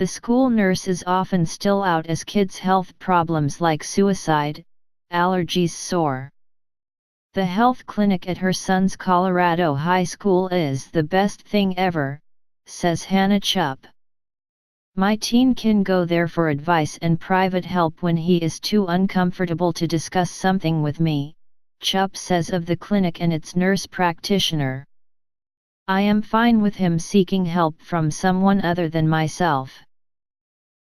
The school nurse is often still out as kids' health problems like suicide, allergies soar. The health clinic at her son's Colorado high school is the best thing ever, says Hannah Chupp. My teen can go there for advice and private help when he is too uncomfortable to discuss something with me, Chupp says of the clinic and its nurse practitioner. I am fine with him seeking help from someone other than myself.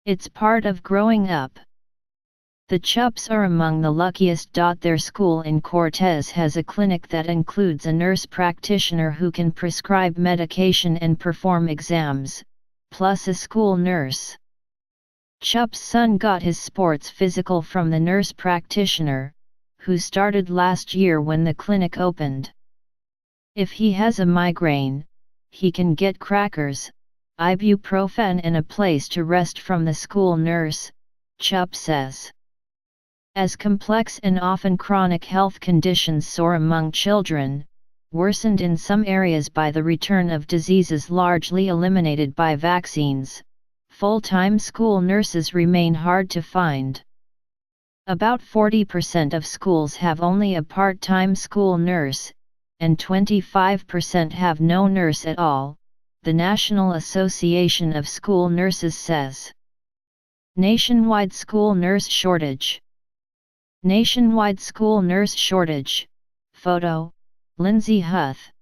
It's part of growing up. The Chupps are among the luckiest. Their school in Cortez has a clinic that includes a nurse practitioner who can prescribe medication and perform exams, plus a school nurse. Chupp's son got his sports physical from the nurse practitioner, who started last year when the clinic opened. If he has a migraine, he can get crackers, ibuprofen and a place to rest from the school nurse, Chupp says. As complex and often chronic health conditions soar among children, worsened in some areas by the return of diseases largely eliminated by vaccines, full-time school nurses remain hard to find. About 40% of schools have only a part-time school nurse, and 25% have no nurse at all, the National Association of School Nurses says. Nationwide school nurse shortage. Nationwide school nurse shortage. Photo, Lindsay Huth.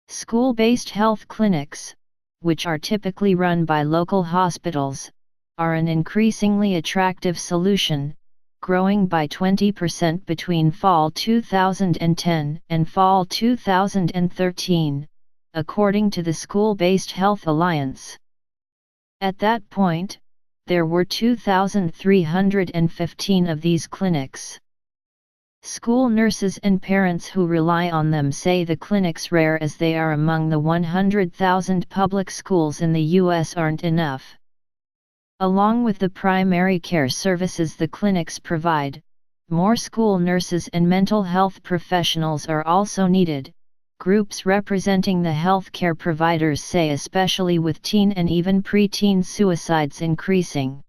School-based health clinics, which are typically run by local hospitals, are an increasingly attractive solution, growing by 20% between fall 2010 and fall 2013, according to the School-Based Health Alliance. At that point, there were 2,315 of these clinics. School nurses and parents who rely on them say the clinics, rare as they are among the 100,000 public schools in the U.S., aren't enough. Along with the primary care services the clinics provide, more school nurses and mental health professionals are also needed, groups representing the healthcare providers say, especially with teen and even preteen suicides increasing.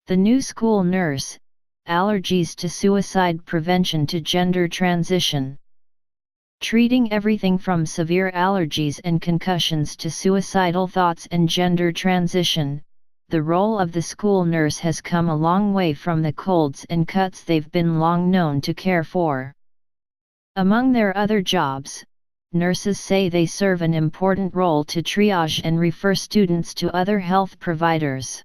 The new school nurse, allergies to suicide prevention to gender transition. Treating everything from severe allergies and concussions to suicidal thoughts and gender transition, the role of the school nurse has come a long way from the colds and cuts they've been long known to care for. Among their other jobs, nurses say they serve an important role to triage and refer students to other health providers.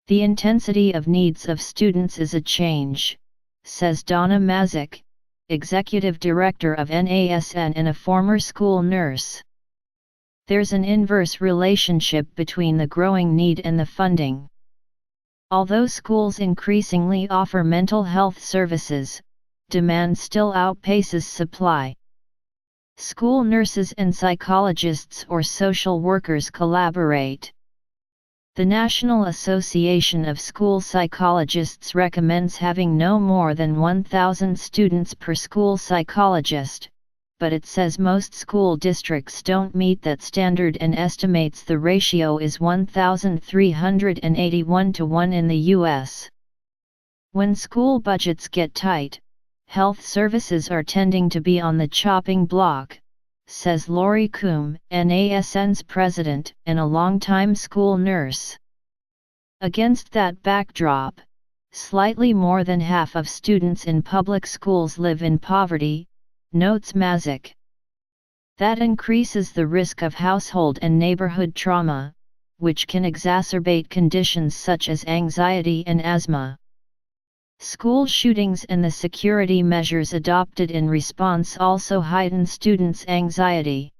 The intensity of needs of students is a change, says Donna Mazik, executive director of NASN and a former school nurse. There's an inverse relationship between the growing need and the funding. Although schools increasingly offer mental health services, demand still outpaces supply. School nurses and psychologists or social workers collaborate. The National Association of School Psychologists recommends having no more than 1,000 students per school psychologist, but it says most school districts don't meet that standard and estimates the ratio is 1,381 to 1 in the U.S. When school budgets get tight, health services are tending to be on the chopping block, says Lori Coombe, NASN's president and a longtime school nurse. Against that backdrop, slightly more than half of students in public schools live in poverty, notes Mazik. That increases the risk of household and neighborhood trauma, which can exacerbate conditions such as anxiety and asthma. School shootings and the security measures adopted in response also heighten students' anxiety.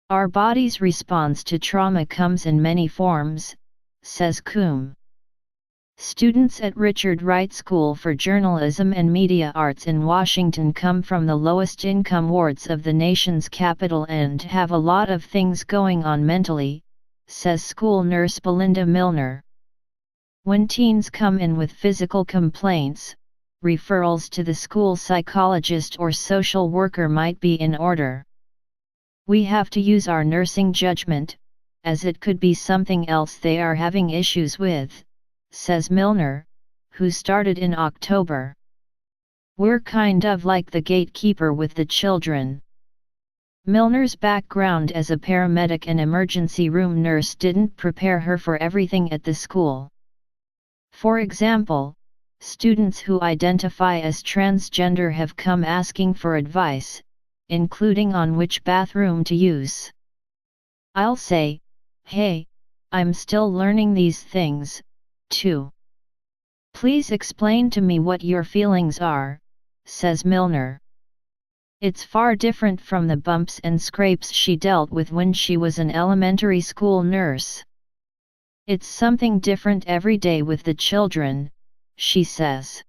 Our body's response to trauma comes in many forms, says Coombe. Students at Richard Wright School for Journalism and Media Arts in Washington come from the lowest income wards of the nation's capital and have a lot of things going on mentally, says school nurse Belinda Millner. When teens come in with physical complaints, referrals to the school psychologist or social worker might be in order. We have to use our nursing judgment, as it could be something else they are having issues with, says Millner, who started in October. We're kind of like the gatekeeper with the children. Millner's background as a paramedic and emergency room nurse didn't prepare her for everything at the school. For example, students who identify as transgender have come asking for advice, including on which bathroom to use. I'll say, "Hey, I'm still learning these things, too. Please explain to me what your feelings are," says Millner. It's far different from the bumps and scrapes she dealt with when she was an elementary school nurse. It's something different every day with the children, she says.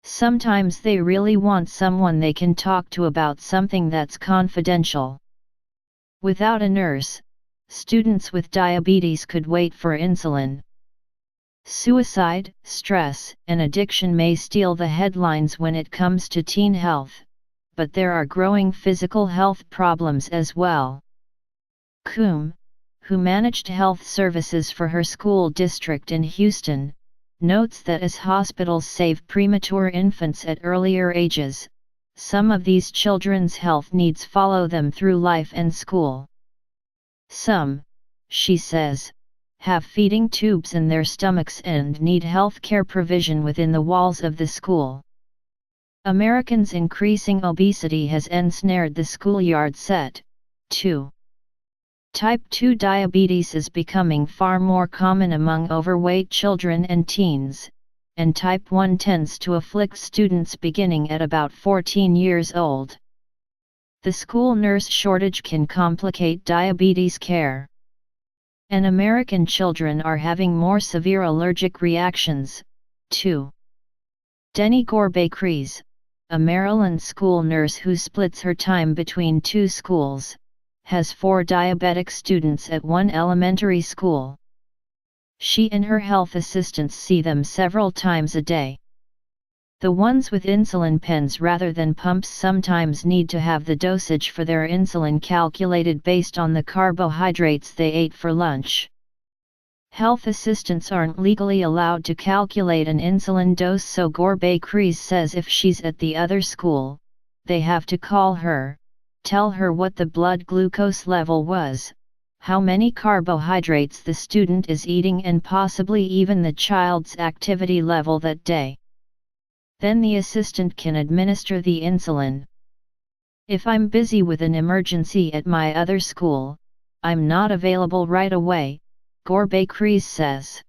Sometimes they really want someone they can talk to about something that's confidential. Without a nurse, students with diabetes could wait for insulin. Suicide, stress, and addiction may steal the headlines when it comes to teen health, but there are growing physical health problems as well. Coombe, who managed health services for her school district in Houston, notes that as hospitals save premature infants at earlier ages, some of these children's health needs follow them through life and school. Some, she says, have feeding tubes in their stomachs and need health care provision within the walls of the school. Americans' increasing obesity has ensnared the schoolyard set, too. Type 2 diabetes is becoming far more common among overweight children and teens, and type 1 tends to afflict students beginning at about 14 years old. The school nurse shortage can complicate diabetes care. And American children are having more severe allergic reactions, too. Denny Gorbay-Crees, a Maryland school nurse who splits her time between two schools, has 4 diabetic students at one elementary school. She and her health assistants see them several times a day. The ones with insulin pens rather than pumps sometimes need to have the dosage for their insulin calculated based on the carbohydrates they ate for lunch. Health assistants aren't legally allowed to calculate an insulin dose, so Gorbay-Crees says if she's at the other school, they have to call her, tell her what the blood glucose level was, how many carbohydrates the student is eating, and possibly even the child's activity level that day. Then the assistant can administer the insulin. If I'm busy with an emergency at my other school, I'm not available right away, Gorbay-Crees says.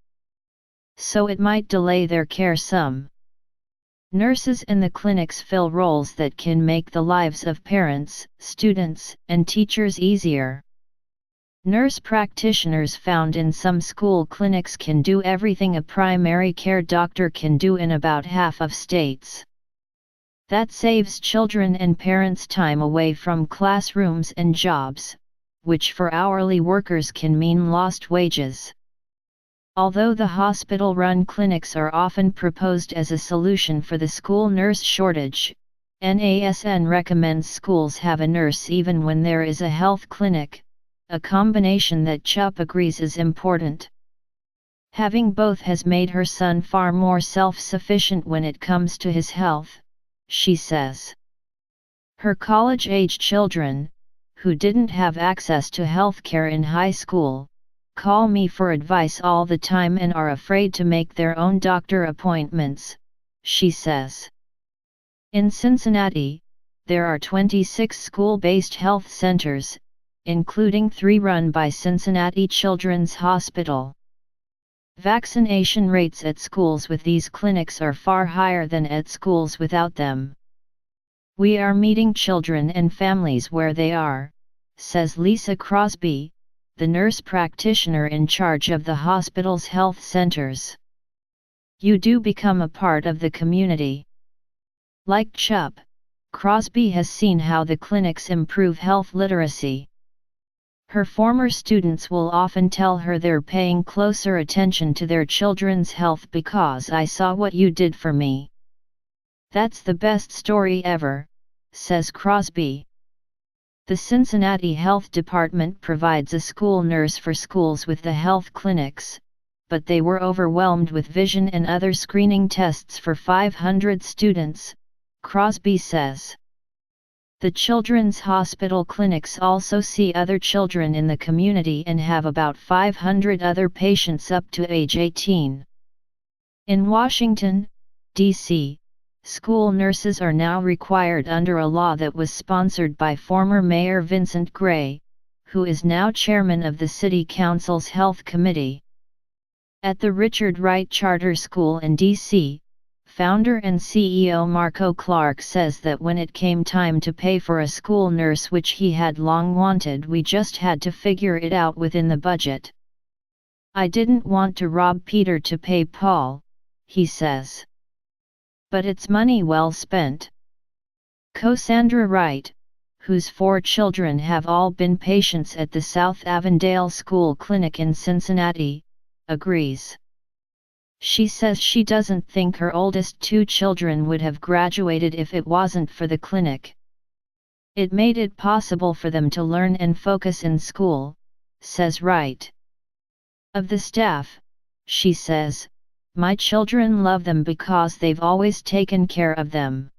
So it might delay their care some. Nurses in the clinics fill roles that can make the lives of parents, students, and teachers easier. Nurse practitioners found in some school clinics can do everything a primary care doctor can do in about half of states. That saves children and parents time away from classrooms and jobs, which for hourly workers can mean lost wages. Although the hospital-run clinics are often proposed as a solution for the school nurse shortage, NASN recommends schools have a nurse even when there is a health clinic, a combination that Chup agrees is important. Having both has made her son far more self-sufficient when it comes to his health, she says. Her college-age children, who didn't have access to health care in high school, call me for advice all the time and are afraid to make their own doctor appointments, she says. In Cincinnati, there are 26 school-based health centers, including 3 run by Cincinnati Children's Hospital. Vaccination rates at schools with these clinics are far higher than at schools without them. We are meeting children and families where they are, says Lisa Crosby, the nurse practitioner in charge of the hospital's health centers. You do become a part of the community. Like Chup, Crosby has seen how the clinics improve health literacy. Her former students will often tell her they're paying closer attention to their children's health because I saw what you did for me. That's the best story ever, says Crosby. The Cincinnati Health Department provides a school nurse for schools with the health clinics, but they were overwhelmed with vision and other screening tests for 500 students, Crosby says. The children's hospital clinics also see other children in the community and have about 500 other patients up to age 18. In Washington, D.C., school nurses are now required under a law that was sponsored by former Mayor Vincent Gray, who is now chairman of the City Council's Health Committee. At the Richard Wright Charter School in D.C., founder and CEO Marco Clark says that when it came time to pay for a school nurse, which he had long wanted, we just had to figure it out within the budget. I didn't want to rob Peter to pay Paul, he says. But it's money well spent. Cassandra Wright, whose 4 children have all been patients at the South Avondale School Clinic in Cincinnati, agrees. She says she doesn't think her oldest 2 children would have graduated if it wasn't for the clinic. It made it possible for them to learn and focus in school, says Wright. Of the staff, she says, my children love them because they've always taken care of them.